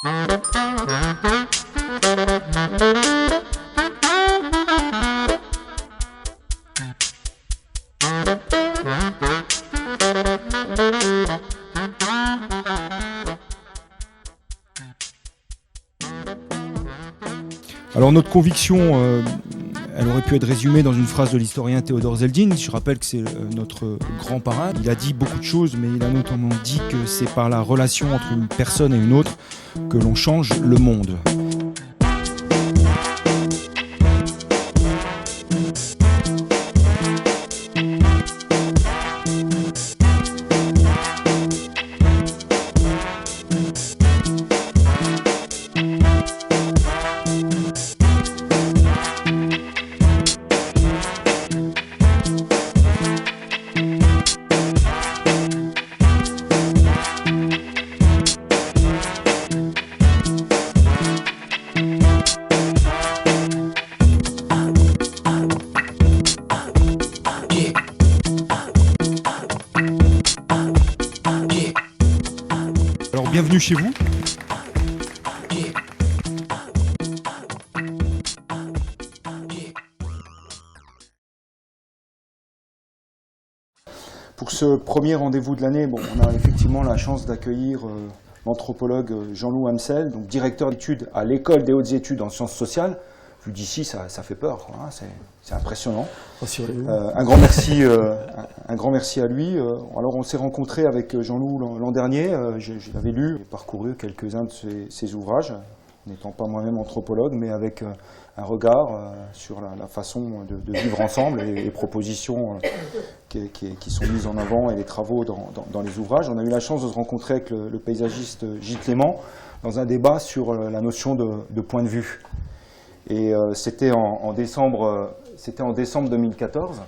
Alors notre conviction, elle aurait pu être résumée dans une phrase de l'historien Théodore Zeldin. Je rappelle que c'est notre grand parrain. Il a dit beaucoup de choses, mais il a notamment dit que c'est par la relation entre une personne et une autre que l'on change le monde. Alors bienvenue chez vous. Pour ce premier rendez-vous de l'année, on a effectivement la chance d'accueillir l'anthropologue Jean-Loup Amsel, donc directeur d'études à l'École des hautes études en sciences sociales. Vu d'ici, ça fait peur, quoi, hein, c'est impressionnant. Un grand merci à lui. Alors on s'est rencontrés avec Jean-Loup l'an dernier. J'avais lu et parcouru quelques-uns de ses ouvrages, n'étant pas moi-même anthropologue, mais avec un regard sur la façon de vivre ensemble et les propositions qui sont mises en avant et les travaux dans les ouvrages. On a eu la chance de se rencontrer avec le paysagiste Gilles Clément dans un débat sur la notion de point de vue. Et c'était en décembre 2014.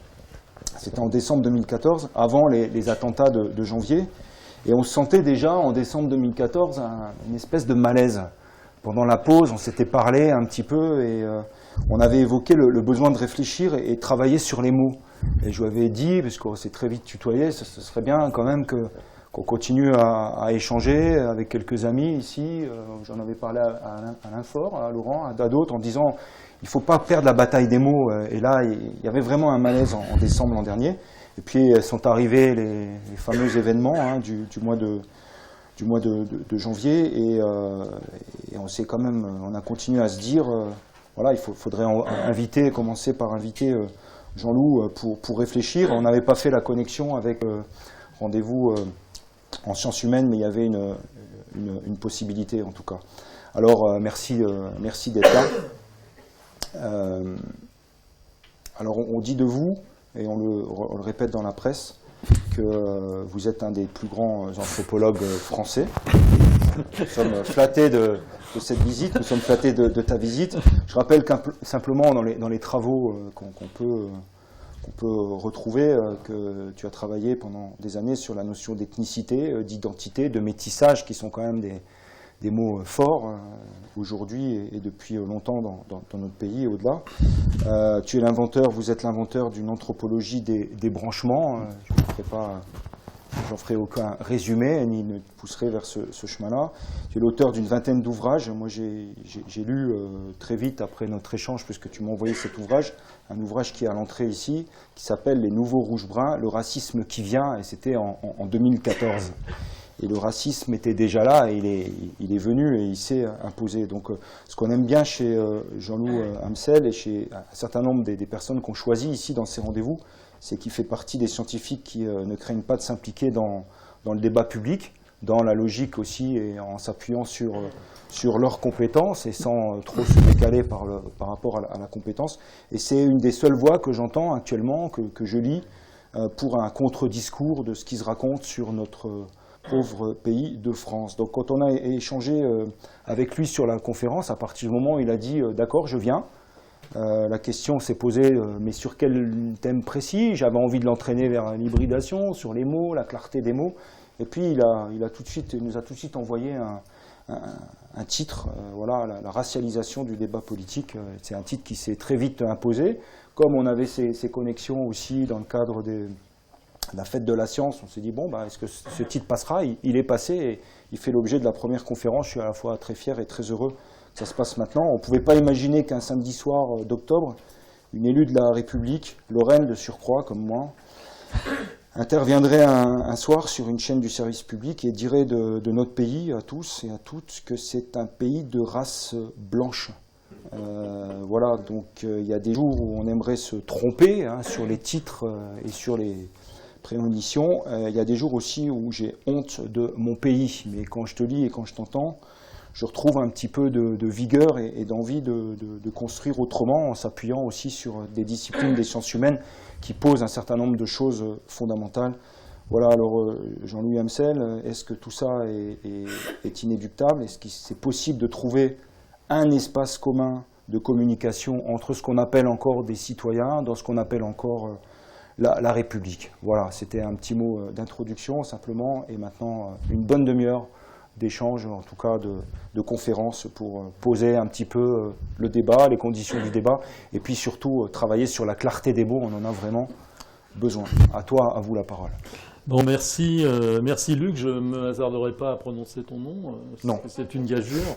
C'était en décembre 2014, avant les attentats de janvier. Et on sentait déjà en décembre 2014 une espèce de malaise. Pendant la pause, on s'était parlé un petit peu et on avait évoqué le besoin de réfléchir et travailler sur les mots. Et je lui avais dit, parce qu'on s'est très vite tutoyé, ce serait bien quand même qu'on continue à échanger avec quelques amis ici. J'en avais parlé à Alain Faure, à Laurent, à d'autres, en disant il ne faut pas perdre la bataille des mots. Et là, il y avait vraiment un malaise en décembre l'an dernier. Et puis sont arrivés les fameux événements du mois de janvier. Et on a continué à se dire, voilà, il faudrait commencer par inviter Jean-Loup pour réfléchir. On n'avait pas fait la connexion avec rendez-vous en sciences humaines, mais il y avait une possibilité en tout cas. Alors merci d'être là. Alors on dit de vous, et on le répète dans la presse, que vous êtes un des plus grands anthropologues français. Nous sommes flattés de cette visite, nous sommes flattés de ta visite. Je rappelle simplement dans les travaux qu'on peut retrouver que tu as travaillé pendant des années sur la notion d'ethnicité, d'identité, de métissage, qui sont quand même des mots forts aujourd'hui et depuis longtemps dans notre pays et au-delà. Vous êtes l'inventeur d'une anthropologie des branchements. J'en ferai aucun résumé, ni ne pousserai vers ce chemin-là. Tu es l'auteur d'une vingtaine d'ouvrages. Moi, j'ai lu très vite après notre échange, puisque tu m'as envoyé cet ouvrage, un ouvrage qui est à l'entrée ici, qui s'appelle « Les nouveaux rouges-bruns, le racisme qui vient », et c'était en 2014. Et le racisme était déjà là, et il est venu et il s'est imposé. Donc, ce qu'on aime bien chez Jean-Loup Amsel et chez un certain nombre des personnes qu'on choisit ici dans ces rendez-vous, c'est qu'il fait partie des scientifiques qui ne craignent pas de s'impliquer dans le débat public, dans la logique aussi, et en s'appuyant sur leurs compétences et sans trop se décaler par rapport à la compétence. Et c'est une des seules voix que j'entends actuellement, que je lis, pour un contre-discours de ce qui se raconte sur notre pauvre pays de France. Donc quand on a échangé avec lui sur la conférence, à partir du moment où il a dit « d'accord, je viens », la question s'est posée, mais sur quel thème précis? J'avais envie de l'entraîner vers l'hybridation, sur les mots, la clarté des mots. Et puis il nous a tout de suite envoyé un titre, voilà, la racialisation du débat politique. C'est un titre qui s'est très vite imposé. Comme on avait ces connexions aussi dans le cadre la fête de la science, on s'est dit, bon, est-ce que ce titre passera? Il est passé et il fait l'objet de la première conférence. Je suis à la fois très fier et très heureux que ça se passe maintenant. On ne pouvait pas imaginer qu'un samedi soir d'octobre, une élue de la République, Lorraine de surcroît, comme moi, interviendrait un soir sur une chaîne du service public et dirait de notre pays à tous et à toutes que c'est un pays de race blanche. Voilà, donc il y a des jours où on aimerait se tromper sur les titres et sur les prémonitions. Il y a des jours aussi où j'ai honte de mon pays, mais quand je te lis et quand je t'entends, je retrouve un petit peu de vigueur et d'envie de construire autrement en s'appuyant aussi sur des disciplines des sciences humaines qui posent un certain nombre de choses fondamentales. Voilà, alors Jean-Louis Hemsel, est-ce que tout ça est inéluctable? Est-ce que c'est possible de trouver un espace commun de communication entre ce qu'on appelle encore des citoyens, dans ce qu'on appelle encore la République? Voilà, c'était un petit mot d'introduction simplement, et maintenant une bonne demi-heure d'échange, en tout cas de conférences, pour poser un petit peu le débat, les conditions du débat, et puis surtout travailler sur la clarté des mots, on en a vraiment besoin. À toi, à vous la parole. Bon, merci Luc, je ne me hasarderai pas à prononcer ton nom, non. C'est une gageure,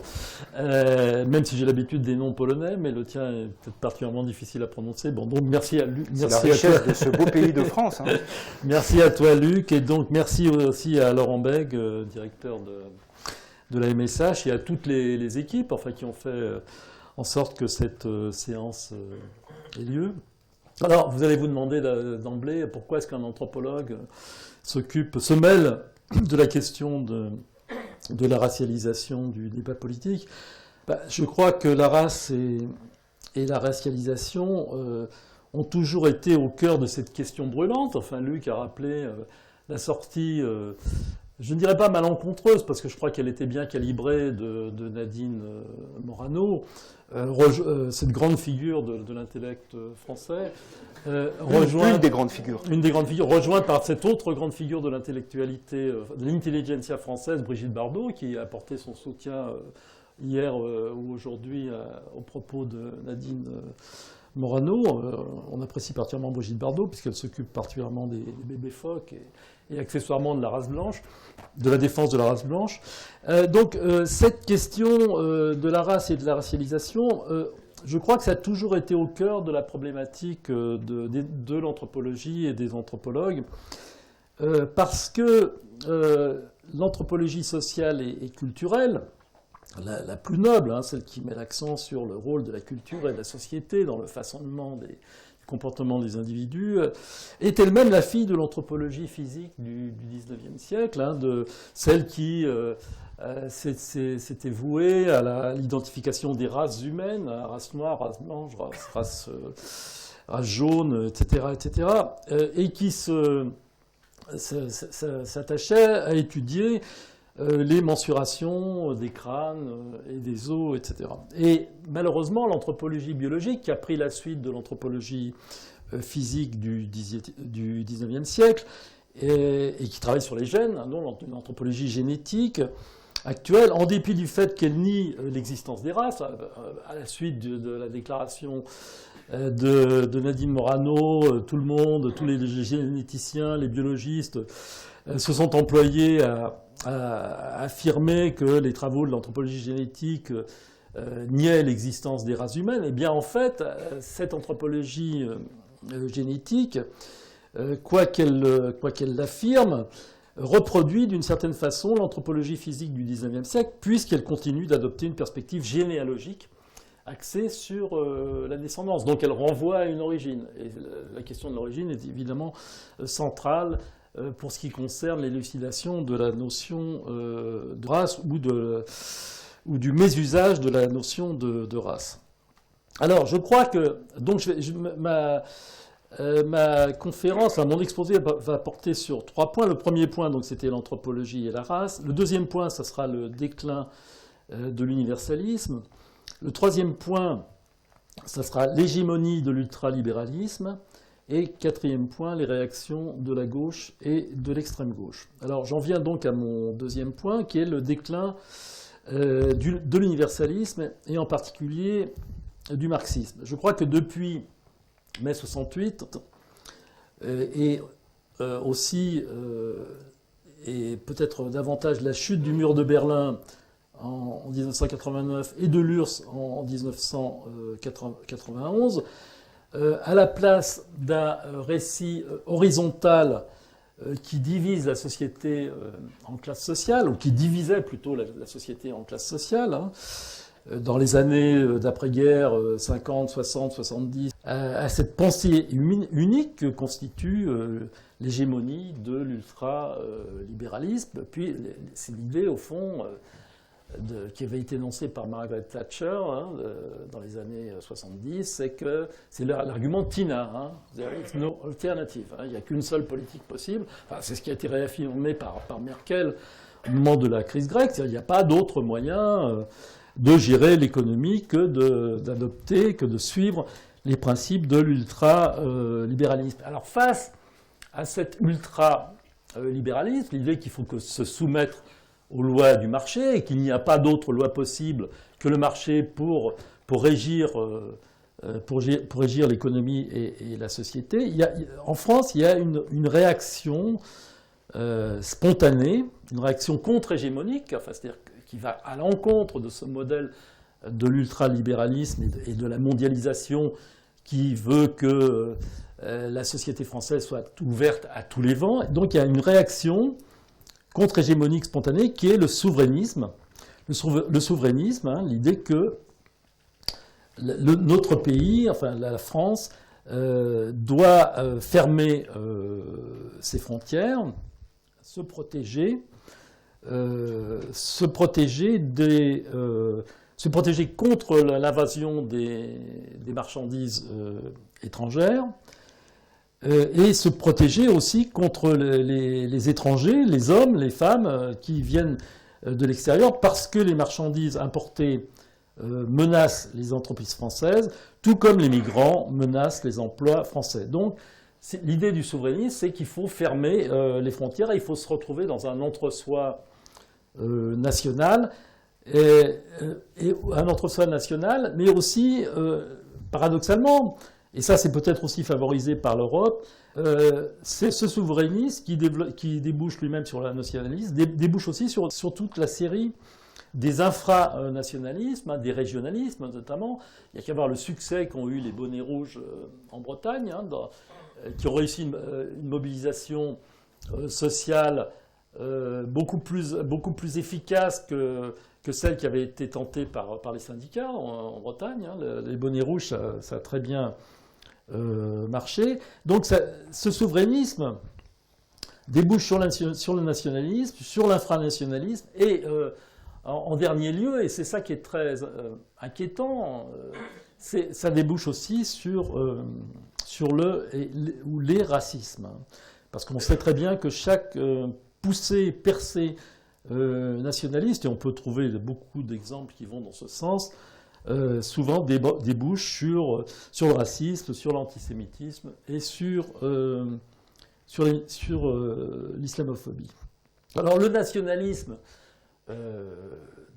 même si j'ai l'habitude des noms polonais, mais le tien est peut-être particulièrement difficile à prononcer. Bon, donc merci à Luc. C'est la richesse de ce beau pays de France. Merci à toi Luc, et donc merci aussi à Laurent Bègue, directeur de la MSH, et à toutes les équipes qui ont fait en sorte que cette séance ait lieu. Alors, vous allez vous demander d'emblée pourquoi est-ce qu'un anthropologue se mêle de la question de la racialisation du débat politique. Je crois que la race et la racialisation ont toujours été au cœur de cette question brûlante. Luc a rappelé la sortie, je ne dirais pas malencontreuse, parce que je crois qu'elle était bien calibrée, de Nadine Morano, cette grande figure de l'intellect français. Une des grandes figures. Une des grandes figures, rejointe par cette autre grande figure de l'intellectualité, de l'intelligentsia française, Brigitte Bardot, qui a apporté son soutien hier ou aujourd'hui au propos de Nadine Morano. On apprécie particulièrement Brigitte Bardot, puisqu'elle s'occupe particulièrement des bébés phoques et accessoirement de la race blanche, de la défense de la race blanche. Donc cette question de la race et de la racialisation, je crois que ça a toujours été au cœur de la problématique de l'anthropologie et des anthropologues, parce que l'anthropologie sociale et culturelle, la plus noble, celle qui met l'accent sur le rôle de la culture et de la société dans le façonnement du comportement des individus, est elle-même la fille de l'anthropologie physique du XIXe siècle, de celle qui s'était vouée à l'identification des races humaines, race noire, race blanche, race jaune, etc., et qui s'attachait à étudier les mensurations des crânes et des os, etc. Et malheureusement, l'anthropologie biologique, qui a pris la suite de l'anthropologie physique du XIXe siècle, et qui travaille sur les gènes, l'anthropologie génétique actuelle, en dépit du fait qu'elle nie l'existence des races, à la suite de la déclaration de Nadine Morano, tout le monde, tous les généticiens, les biologistes, se sont employés à affirmer que les travaux de l'anthropologie génétique niaient l'existence des races humaines. Eh bien, en fait, cette anthropologie génétique, quoi qu'elle l'affirme, reproduit d'une certaine façon l'anthropologie physique du XIXe siècle, puisqu'elle continue d'adopter une perspective généalogique axée sur la descendance. Donc elle renvoie à une origine. Et la question de l'origine est évidemment centrale pour ce qui concerne l'élucidation de la notion de race ou du mésusage de la notion de race. Alors, je crois que donc ma conférence, mon exposé va porter sur 3 points. Le premier point, donc, c'était l'anthropologie et la race. Le deuxième point, ça sera le déclin de l'universalisme. Le troisième point, ça sera l'hégémonie de l'ultralibéralisme. Et 4e point, les réactions de la gauche et de l'extrême gauche. Alors j'en viens donc à mon deuxième point, qui est le déclin de l'universalisme, et en particulier du marxisme. Je crois que depuis mai 68, et aussi, et peut-être davantage la chute du mur de Berlin en 1989 et de l'URSS en 1991, à la place d'un récit horizontal qui divise la société en classes sociales, ou qui divisait plutôt la société en classes sociales, hein, dans les années d'après-guerre, 50, 60, 70, à cette pensée unique que constitue l'hégémonie de l'ultra-libéralisme. Puis c'est l'idée, au fond, qui avait été énoncée par Margaret Thatcher dans les années 70, c'est que c'est l'argument TINA, hein, there is no alternative, hein, il n'y a qu'une seule politique possible. Enfin, c'est ce qui a été réaffirmé par Merkel au moment de la crise grecque, c'est-à-dire qu'il n'y a pas d'autre moyen de gérer l'économie que d'adopter, que de suivre les principes de l'ultra-libéralisme. Alors face à cet ultra-libéralisme, l'idée qu'il faut se soumettre aux lois du marché et qu'il n'y a pas d'autre loi possible que le marché pour régir l'économie et la société, en France, il y a une réaction spontanée, une réaction contre-hégémonique, enfin, c'est-à-dire qui va à l'encontre de ce modèle de l'ultralibéralisme et de la mondialisation qui veut que la société française soit ouverte à tous les vents. Donc il y a une réaction contre-hégémonique spontanée qui est le souverainisme. Le souverainisme, hein, l'idée que notre pays, enfin la France, doit fermer ses frontières, se protéger contre l'invasion des marchandises étrangères et se protéger aussi contre les étrangers, les hommes, les femmes qui viennent de l'extérieur parce que les marchandises importées menacent les entreprises françaises, tout comme les migrants menacent les emplois français. Donc, l'idée du souverainisme, c'est qu'il faut fermer les frontières et il faut se retrouver dans un entre-soi national, et un entre-soi national, mais aussi, paradoxalement, et ça c'est peut-être aussi favorisé par l'Europe, c'est ce souverainisme qui débouche lui-même sur le nationalisme, débouche aussi sur toute la série des infranationalismes, hein, des régionalismes notamment. Il n'y a qu'à voir le succès qu'ont eu les bonnets rouges en Bretagne, hein, qui ont réussi une mobilisation sociale beaucoup plus efficace que celle qui avait été tentée par les syndicats en Bretagne. Hein. Les bonnets rouges, ça a très bien marché. Donc ce souverainisme débouche sur le nationalisme, sur l'infranationalisme, et en dernier lieu, et c'est ça qui est très inquiétant, ça débouche aussi sur les racismes. Parce qu'on sait très bien que chaque percée nationaliste, et on peut trouver beaucoup d'exemples qui vont dans ce sens, souvent débouche sur le racisme, sur l'antisémitisme et sur l'islamophobie. Alors le nationalisme,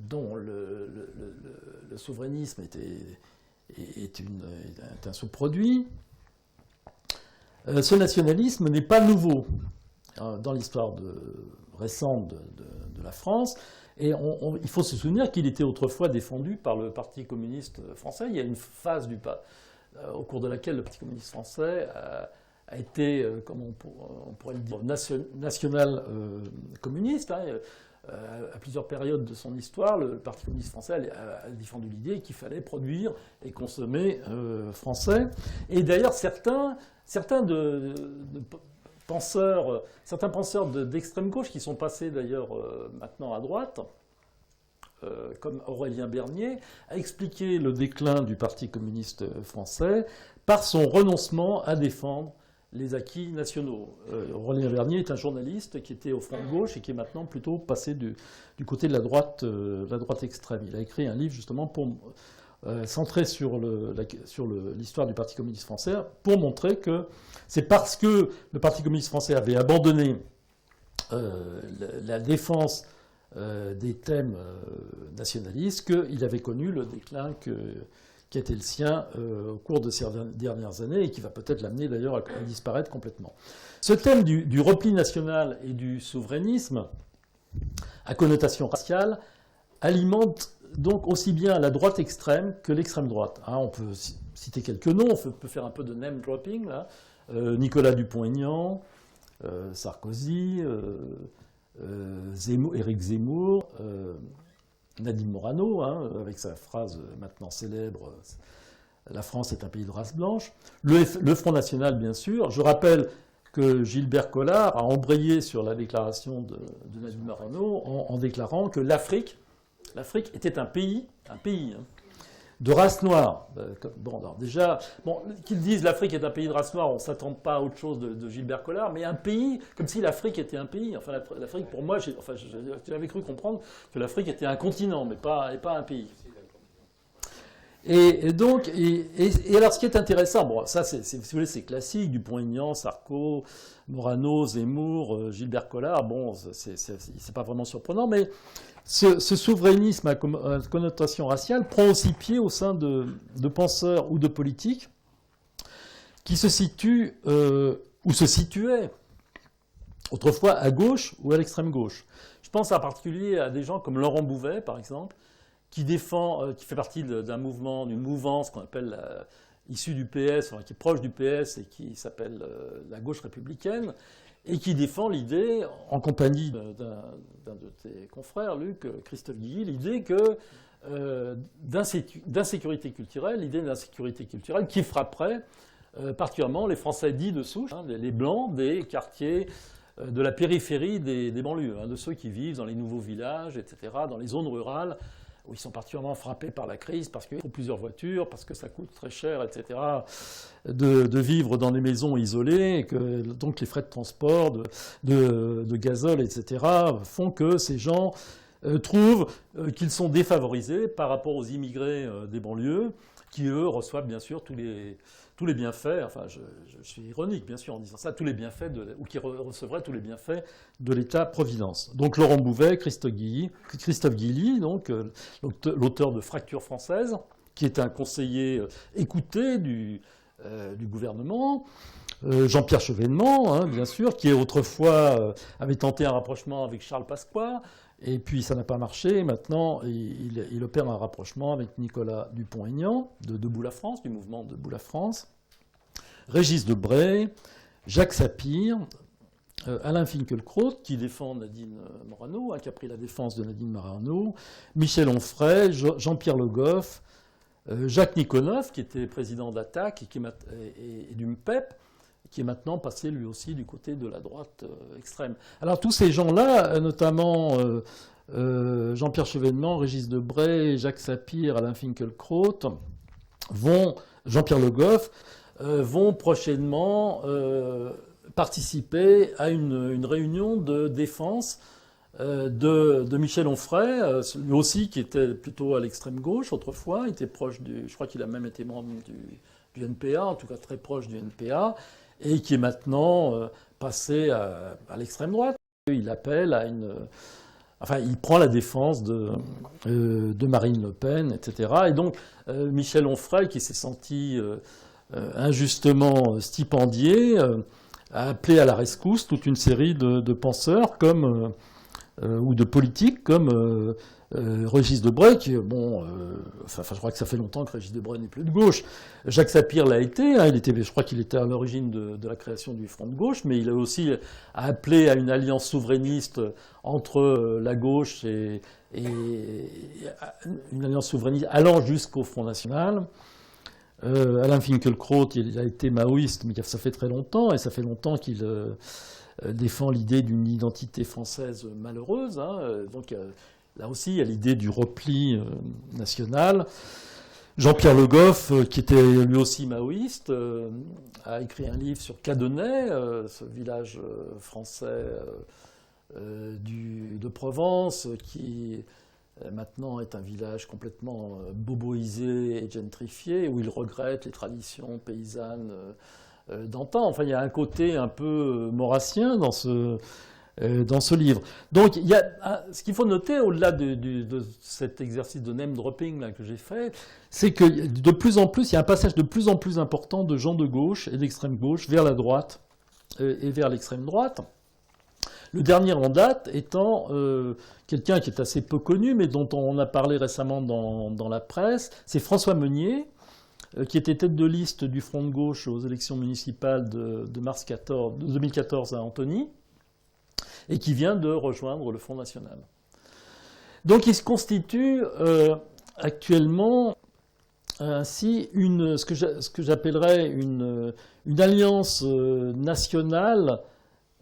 dont le souverainisme est un sous-produit, ce nationalisme n'est pas nouveau dans l'histoire récente de la France. Et il faut se souvenir qu'il était autrefois défendu par le Parti communiste français. Il y a une phase au cours de laquelle le Parti communiste français a été, comment on pourrait le dire, national communiste. Hein. À plusieurs périodes de son histoire, le Parti communiste français a défendu l'idée qu'il fallait produire et consommer français. Et d'ailleurs, certains penseurs d'extrême gauche qui sont passés d'ailleurs maintenant à droite, comme Aurélien Bernier, a expliqué le déclin du Parti communiste français par son renoncement à défendre les acquis nationaux. Aurélien Bernier est un journaliste qui était au front de gauche et qui est maintenant plutôt passé du côté de la droite extrême. Il a écrit un livre justement pour centré sur l'histoire du Parti communiste français, pour montrer que c'est parce que le Parti communiste français avait abandonné la défense des thèmes nationalistes qu'il avait connu le déclin qui a été le sien au cours de ces dernières années et qui va peut-être l'amener d'ailleurs à disparaître complètement. Ce thème du repli national et du souverainisme à connotation raciale alimente donc aussi bien la droite extrême que l'extrême droite. On peut citer quelques noms, on peut faire un peu de name dropping, là. Nicolas Dupont-Aignan, Sarkozy, Éric Zemmour, Nadine Morano, avec sa phrase maintenant célèbre « La France est un pays de race blanche ». Le Front National, bien sûr. Je rappelle que Gilbert Collard a embrayé sur la déclaration de Nadine Morano en déclarant que l'Afrique était un pays de race noire. Bon, alors déjà, qu'ils disent l'Afrique est un pays de race noire, on ne s'attend pas à autre chose de Gilbert Collard, mais un pays, comme si l'Afrique était un pays. Enfin, l'Afrique, pour moi, j'avais cru comprendre que l'Afrique était un continent, mais pas un pays. Et donc, alors, ce qui est intéressant, bon, ça, si vous voulez, c'est classique, Dupont-Aignan, Sarko, Morano, Zemmour, Gilbert Collard, bon, c'est pas vraiment surprenant, mais ce souverainisme à connotation raciale prend aussi pied au sein de penseurs ou de politiques qui se situent, ou se situaient, autrefois à gauche ou à l'extrême gauche. Je pense en particulier à des gens comme Laurent Bouvet, par exemple, qui fait partie d'une mouvance qu'on appelle issue du PS, qui est proche du PS et qui s'appelle la gauche républicaine, et qui défend l'idée, en compagnie d'un de tes confrères, Luc, Christophe Guilly, l'idée d'insécurité culturelle, qui frapperait particulièrement les Français dits de souche, les Blancs des quartiers de la périphérie des banlieues, de ceux qui vivent dans les nouveaux villages, etc., dans les zones rurales, où ils sont particulièrement frappés par la crise, parce qu'il faut plusieurs voitures, parce que ça coûte très cher, etc., de vivre dans des maisons isolées, et que donc les frais de transport, de gazole, etc., font que ces gens trouvent qu'ils sont défavorisés par rapport aux immigrés des banlieues, qui, eux, reçoivent bien sûr tous les bienfaits, enfin je suis ironique bien sûr en disant ça, tous les bienfaits, ou qui recevraient tous les bienfaits de l'État-providence. Donc Laurent Bouvet, Christophe Guilly, donc l'auteur de Fracture française, qui est un conseiller écouté du gouvernement, Jean-Pierre Chevènement, bien sûr, qui autrefois avait tenté un rapprochement avec Charles Pasqua, et puis ça n'a pas marché. Maintenant, il opère un rapprochement avec Nicolas Dupont-Aignan, de Debout la France, du mouvement Debout la France, Régis Debray, Jacques Sapir, Alain Finkielkraut, qui défend Nadine Morano, qui a pris la défense de Nadine Morano, Michel Onfray, Jean-Pierre Le Goff, Jacques Nikonov, qui était président d'Attac et du MPEP, qui est maintenant passé lui aussi du côté de la droite extrême. Alors tous ces gens-là, notamment Jean-Pierre Chevènement, Régis Debray, Jacques Sapir, Alain Finkielkraut, Jean-Pierre Le Goff, vont prochainement participer à une réunion de défense de Michel Onfray, lui aussi qui était plutôt à l'extrême gauche autrefois, il était proche je crois qu'il a même été membre du NPA, en tout cas très proche du NPA, et qui est maintenant passé à l'extrême droite. Il appelle il prend la défense de Marine Le Pen, etc. Et donc Michel Onfray, qui s'est senti injustement stipendié, a appelé à la rescousse toute une série de penseurs ou de politiques comme Régis Debray, qui, je crois que ça fait longtemps que Régis Debray n'est plus de gauche. Jacques Sapir l'a été, je crois qu'il était à l'origine de la création du Front de gauche, mais il a aussi appelé à une alliance souverainiste entre la gauche et une alliance souverainiste allant jusqu'au Front National. Alain Finkielkraut, il a été maoïste, mais ça fait très longtemps, et ça fait longtemps qu'il défend l'idée d'une identité française malheureuse. Donc là aussi, il y a l'idée du repli national. Jean-Pierre Le Goff, qui était lui aussi maoïste, a écrit un livre sur Cadenet, ce village français de Provence, qui maintenant est un village complètement boboisé et gentrifié, où il regrette les traditions paysannes d'antan. Enfin, il y a un côté un peu maurassien dans dans ce livre. Donc, il y a, ce qu'il faut noter, au-delà de cet exercice de name dropping là, que j'ai fait, c'est que de plus en plus, il y a un passage de plus en plus important de gens de gauche et d'extrême gauche vers la droite et vers l'extrême droite. Le dernier en date étant quelqu'un qui est assez peu connu, mais dont on a parlé récemment dans la presse, c'est François Meunier, qui était tête de liste du Front de gauche aux élections municipales de mars 2014 à Antony, et qui vient de rejoindre le Front National. Donc il se constitue actuellement ainsi ce que j'appellerais une alliance nationale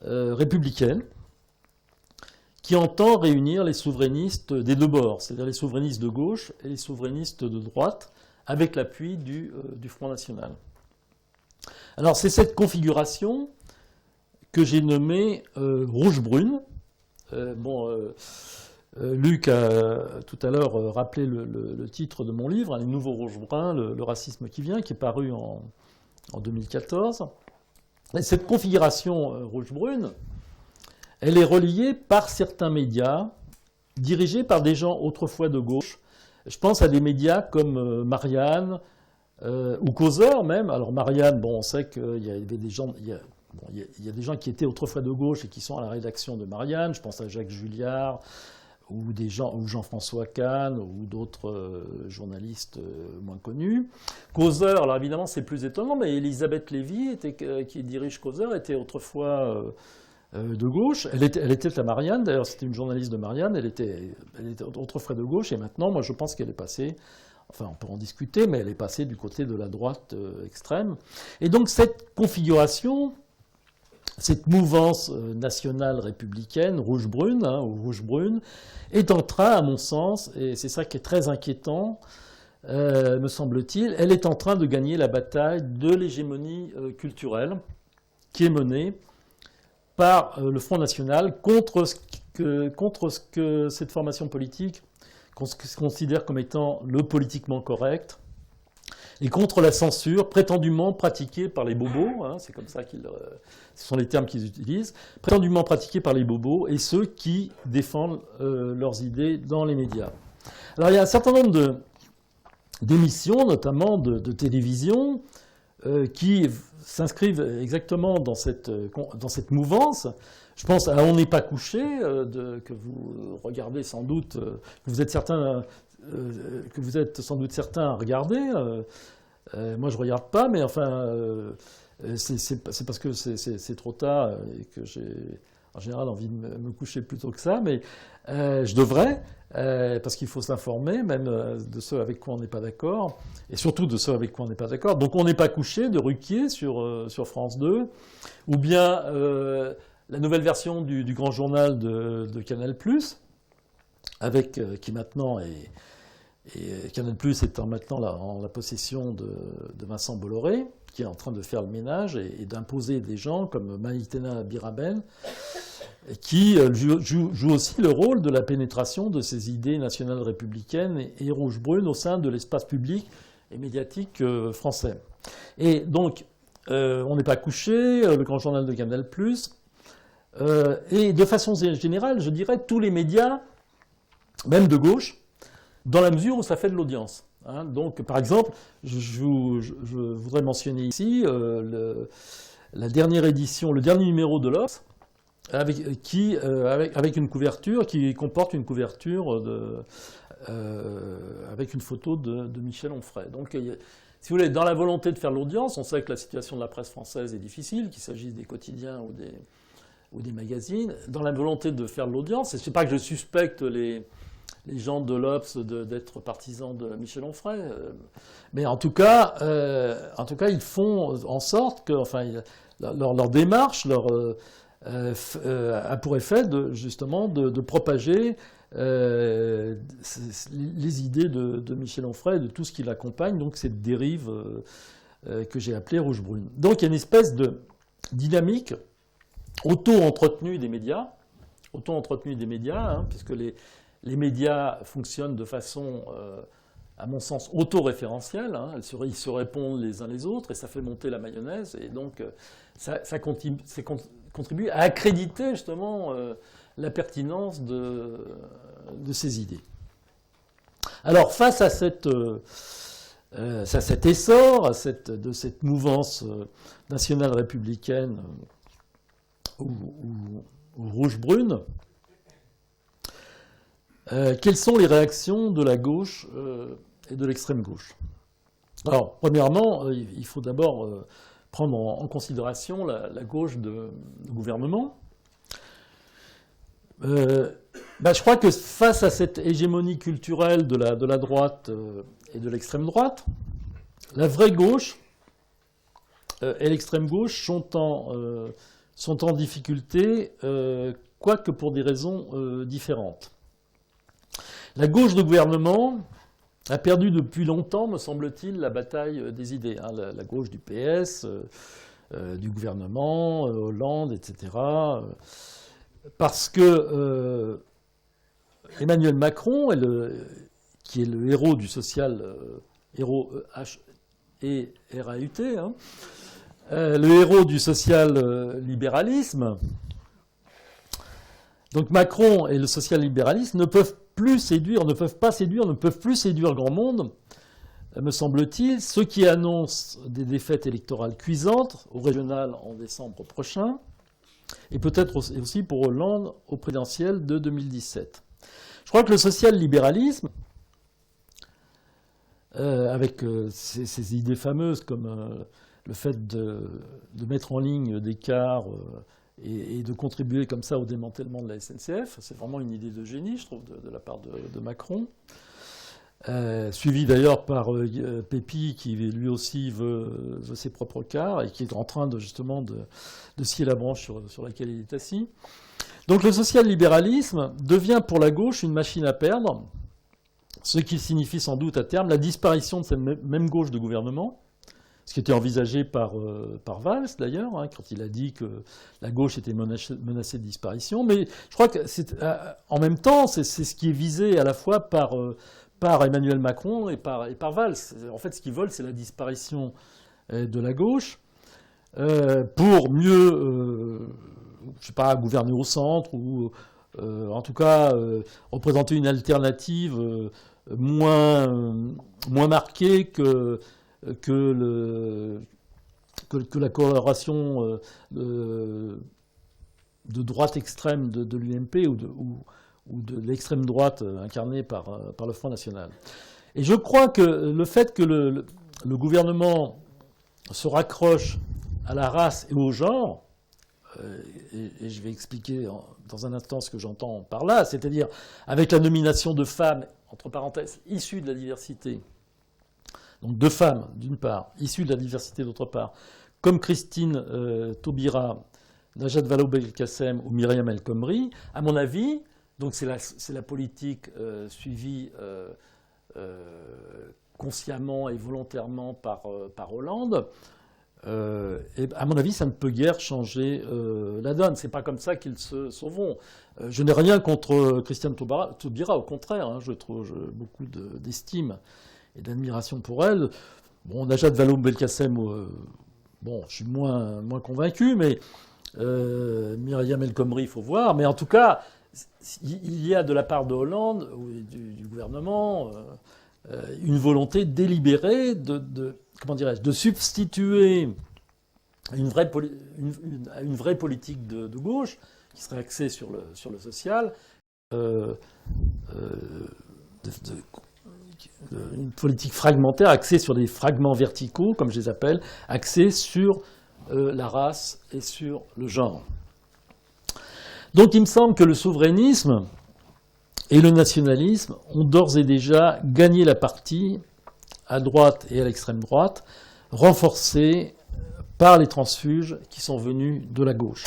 républicaine qui entend réunir les souverainistes des deux bords, c'est-à-dire les souverainistes de gauche et les souverainistes de droite, avec l'appui du Front National. Alors c'est cette configuration que j'ai nommée rouge-brune. Luc a tout à l'heure rappelé le titre de mon livre, Les nouveaux rouges-bruns, le racisme qui vient, qui est paru en 2014. Et cette configuration rouge-brune, elle est reliée par certains médias, dirigés par des gens autrefois de gauche. Je pense à des médias comme Marianne ou Causeur même. Alors Marianne, bon, on sait qu'il y avait des gens... Il y a des gens qui étaient autrefois de gauche et qui sont à la rédaction de Marianne. Je pense à Jacques Julliard ou Jean-François Kahn ou d'autres journalistes moins connus. Causeur, alors évidemment c'est plus étonnant, mais Elisabeth Lévy, qui dirige Causeur, était autrefois de gauche. Elle était à Marianne, d'ailleurs c'était une journaliste de Marianne, elle était autrefois de gauche et maintenant moi je pense qu'elle est passée... Enfin, on peut en discuter, mais elle est passée du côté de la droite extrême. Et donc cette configuration, cette mouvance nationale républicaine, rouge-brune, ou rouge-brune, est en train, à mon sens, et c'est ça qui est très inquiétant, me semble-t-il, elle est en train de gagner la bataille de l'hégémonie culturelle qui est menée par le Front National contre ce que cette formation politique considère comme étant le politiquement correct, et contre la censure prétendument pratiquée par les bobos, c'est comme ça ce sont les termes qu'ils utilisent, prétendument pratiquée par les bobos et ceux qui défendent leurs idées dans les médias. Alors il y a un certain nombre d'émissions, notamment de télévision, qui s'inscrivent exactement dans cette mouvance. Je pense à On n'est pas couché, que vous regardez sans doute, que vous êtes sans doute certains à regarder. Moi, je ne regarde pas, mais enfin, c'est parce que c'est trop tard et que j'ai en général envie de me coucher plus tôt que ça, mais je devrais, parce qu'il faut s'informer, même de ceux avec quoi on n'est pas d'accord, et surtout de ceux avec quoi on n'est pas d'accord. Donc On n'est pas couché de Ruquier sur France 2, ou bien... la nouvelle version du grand journal de Canal+, qui maintenant est Canal+ étant maintenant en la possession de Vincent Bolloré, qui est en train de faire le ménage et d'imposer des gens comme Maïtena Biraben, qui joue aussi le rôle de la pénétration de ces idées nationales républicaines et rouge-brunes au sein de l'espace public et médiatique français. Et donc, On n'est pas couché, le grand journal de Canal+, et de façon générale, je dirais tous les médias, même de gauche, dans la mesure où ça fait de l'audience. Donc, par exemple, je voudrais mentionner ici la dernière édition, le dernier numéro de l'Obs, avec une couverture qui comporte une couverture avec une photo de Michel Onfray. Donc, si vous voulez, dans la volonté de faire l'audience, on sait que la situation de la presse française est difficile, qu'il s'agisse des quotidiens ou des magazines, dans la volonté de faire de l'audience, et je ne sais pas que je suspecte les gens de l'Obs d'être partisans de Michel Onfray, mais en tout cas, ils font en sorte que, leur démarche a pour effet justement de propager les idées de Michel Onfray, de tout ce qui l'accompagne, donc cette dérive que j'ai appelée rouge-brune. Donc il y a une espèce de dynamique auto-entretenue des médias, puisque les médias fonctionnent de façon, à mon sens, autoréférentielle. Ils se répondent les uns les autres et ça fait monter la mayonnaise. Et donc, ça contribue à accréditer justement la pertinence de ces idées. Alors, face à cet essor, de cette mouvance nationale républicaine ou rouge-brune, quelles sont les réactions de la gauche et de l'extrême gauche? Alors, premièrement, il faut d'abord prendre en considération la gauche de gouvernement. Je crois que face à cette hégémonie culturelle de la droite et de l'extrême droite, la vraie gauche et l'extrême gauche sont en difficulté, quoique pour des raisons différentes. La gauche de gouvernement a perdu depuis longtemps, me semble-t-il, la bataille des idées. La gauche du PS, du gouvernement, Hollande, etc. Parce que Emmanuel Macron, qui est le héros du social, héros H-E-R-A-U-T, le héros du social-libéralisme. Donc Macron et le social-libéralisme ne peuvent plus séduire grand monde, me semble-t-il, ceux qui annoncent des défaites électorales cuisantes au régional en décembre prochain, et peut-être aussi pour Hollande au présidentiel de 2017. Je crois que le social-libéralisme, avec ces idées fameuses comme le fait de mettre en ligne des cars et de contribuer comme ça au démantèlement de la SNCF, c'est vraiment une idée de génie, je trouve, de la part de Macron, suivi d'ailleurs par Pépi, qui lui aussi veut ses propres cars et qui est en train justement de scier la branche sur laquelle il est assis. Donc le social-libéralisme devient pour la gauche une machine à perdre, ce qui signifie sans doute à terme la disparition de cette même gauche de gouvernement, ce qui était envisagé par Valls d'ailleurs, quand il a dit que la gauche était menacée de disparition. Mais je crois que en même temps, c'est ce qui est visé à la fois par Emmanuel Macron et par Valls. En fait, ce qu'ils veulent, c'est la disparition de la gauche pour mieux, gouverner au centre ou en tout cas représenter une alternative moins marquée que la coloration de droite extrême de l'UMP ou de l'extrême droite incarnée par le Front National. Et je crois que le fait que le gouvernement se raccroche à la race et au genre, et je vais expliquer dans un instant ce que j'entends par là, c'est-à-dire avec la nomination de femmes, entre parenthèses, issues de la diversité, donc deux femmes, d'une part, issues de la diversité, d'autre part, comme Christine Taubira, Najat Vallaud-Belkacem ou Myriam El Khomri, à mon avis, donc c'est la politique suivie consciemment et volontairement par Hollande, et à mon avis, ça ne peut guère changer la donne. C'est pas comme ça qu'ils se sauveront. Je n'ai rien contre Christine Taubira, au contraire, je trouve beaucoup d'estime et d'admiration pour elle. Bon, Najat Vallaud-Belkacem, je suis moins convaincu, mais Myriam El Khomri, il faut voir. Mais en tout cas, il y a de la part de Hollande ou du gouvernement une volonté délibérée de substituer une vraie politique de gauche qui serait axée sur le social, une politique fragmentaire axée sur des fragments verticaux, comme je les appelle, axée sur la race et sur le genre. Donc il me semble que le souverainisme et le nationalisme ont d'ores et déjà gagné la partie à droite et à l'extrême droite, renforcés par les transfuges qui sont venus de la gauche.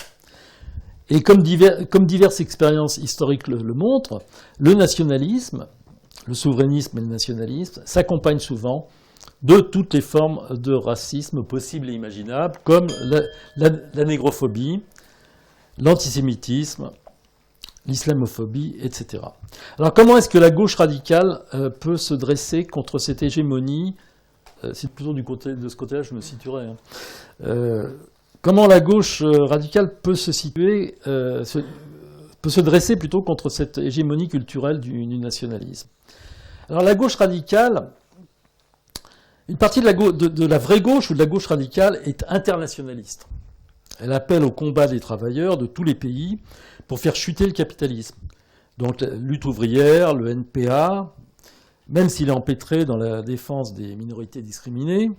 Et comme diverses expériences historiques le montrent, le nationalisme, le souverainisme et le nationalisme s'accompagnent souvent de toutes les formes de racisme possibles et imaginables, comme la négrophobie, l'antisémitisme, l'islamophobie, etc. Alors comment est-ce que la gauche radicale peut se dresser contre cette hégémonie ? C'est plutôt de ce côté-là que je me situerais. Comment la gauche radicale peut se situer, peut se dresser plutôt contre cette hégémonie culturelle du nationalisme? Alors la gauche radicale, une partie de la vraie gauche ou de la gauche radicale est internationaliste. Elle appelle au combat des travailleurs de tous les pays pour faire chuter le capitalisme. Donc la lutte ouvrière, le NPA, même s'il est empêtré dans la défense des minorités discriminées,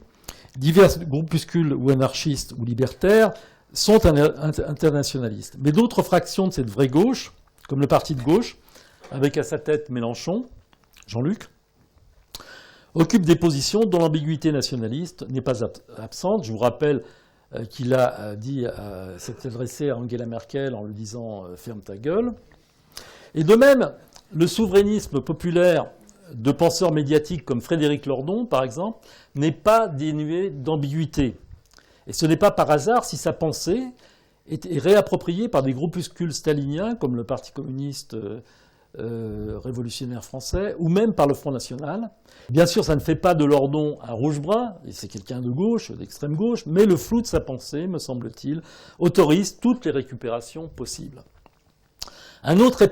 divers groupuscules ou anarchistes ou libertaires sont internationalistes. Mais d'autres fractions de cette vraie gauche, comme le parti de gauche, avec à sa tête Mélenchon, Jean-Luc, occupent des positions dont l'ambiguïté nationaliste n'est pas absente. Je vous rappelle qu'il a dit, s'est adressé à Angela Merkel en lui disant « ferme ta gueule ». Et de même, le souverainisme populaire de penseurs médiatiques comme Frédéric Lordon, par exemple, n'est pas dénué d'ambiguïté. Et ce n'est pas par hasard si sa pensée est réappropriée par des groupuscules staliniens comme le Parti communiste révolutionnaire français ou même par le Front National. Bien sûr, ça ne fait pas de Lordon un rouge-brun, et c'est quelqu'un de gauche, d'extrême gauche, mais le flou de sa pensée, me semble-t-il, autorise toutes les récupérations possibles. Un autre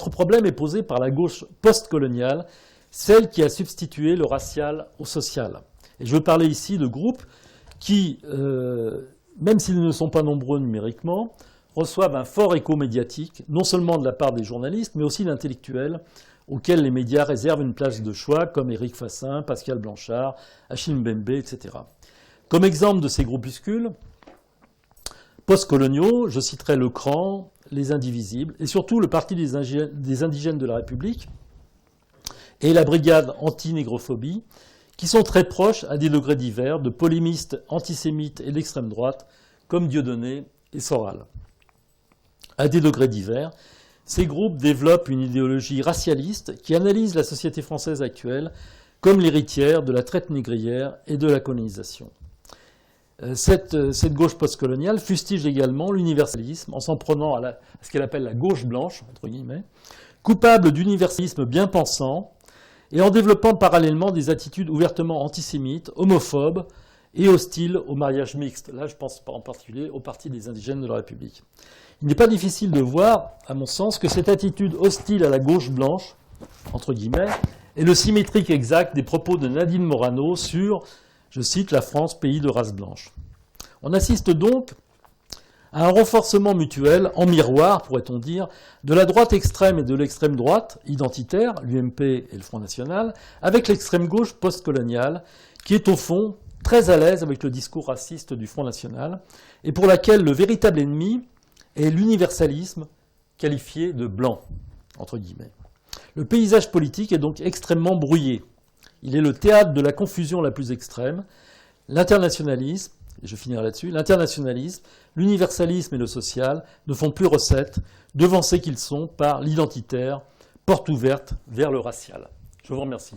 problème est posé par la gauche postcoloniale, celle qui a substitué le racial au social. Et je veux parler ici de groupes qui, même s'ils ne sont pas nombreux numériquement, reçoivent un fort écho médiatique, non seulement de la part des journalistes, mais aussi d'intellectuels auxquels les médias réservent une place de choix, comme Éric Fassin, Pascal Blanchard, Achille Mbembe, etc. Comme exemple de ces groupuscules postcoloniaux, je citerai le CRAN, les Indivisibles, et surtout le Parti des Indigènes de la République et la Brigade anti-négrophobie, qui sont très proches, à des degrés divers, de polémistes antisémites et d'extrême droite, comme Dieudonné et Soral. À des degrés divers, ces groupes développent une idéologie racialiste qui analyse la société française actuelle comme l'héritière de la traite négrière et de la colonisation. Cette gauche postcoloniale fustige également l'universalisme en s'en prenant à ce qu'elle appelle la gauche blanche, entre guillemets, coupable d'universalisme bien pensant et en développant parallèlement des attitudes ouvertement antisémites, homophobes et hostiles au mariage mixte. Là, je pense en particulier au Parti des Indigènes de la République. Il n'est pas difficile de voir, à mon sens, que cette attitude hostile à la gauche blanche, entre guillemets, est le symétrique exact des propos de Nadine Morano sur, je cite, la France, pays de race blanche. On assiste donc à un renforcement mutuel, en miroir, pourrait-on dire, de la droite extrême et de l'extrême droite, identitaire, l'UMP et le Front National, avec l'extrême gauche postcoloniale, qui est au fond très à l'aise avec le discours raciste du Front National, et pour laquelle le véritable ennemi est l'universalisme qualifié de blanc, entre guillemets. Le paysage politique est donc extrêmement brouillé. Il est le théâtre de la confusion la plus extrême. L'internationalisme, et je finirai là-dessus, l'internationalisme, l'universalisme et le social ne font plus recette, devancés qu'ils sont par l'identitaire, porte ouverte vers le racial. Je vous remercie.